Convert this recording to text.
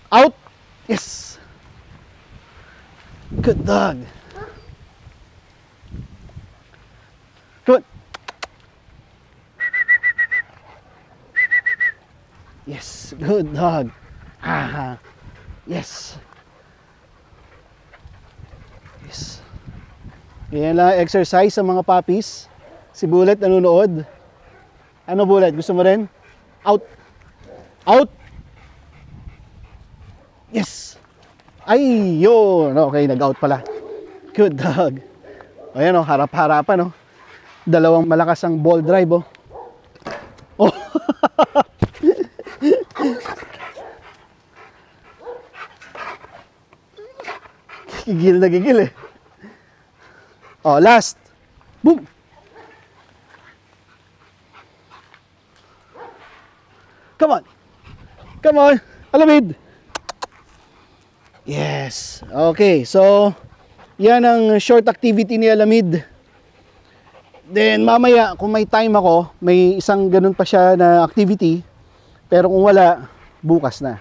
Out. Yes. Good dog. Good. Yes, good dog. Ah, yes. Yes. Yan lang exercise sa mga puppies. Si Bullet nanonood. Ano Bullet? Gusto mo rin? Out. Out. Yes. Ay, yun. Okay, nag-out pala. Good dog. Ayan o, harap-harapan o. Dalawang malakas ang ball drive o. Oh. Gigil na gigil eh. Oh, last. Boom. Come on. Come on. Alamid. Yes. Okay, so yan ang short activity ni Alamid. Then mamaya kung may time ako, may isang ganun pa siya na activity. Pero kung wala, bukas na.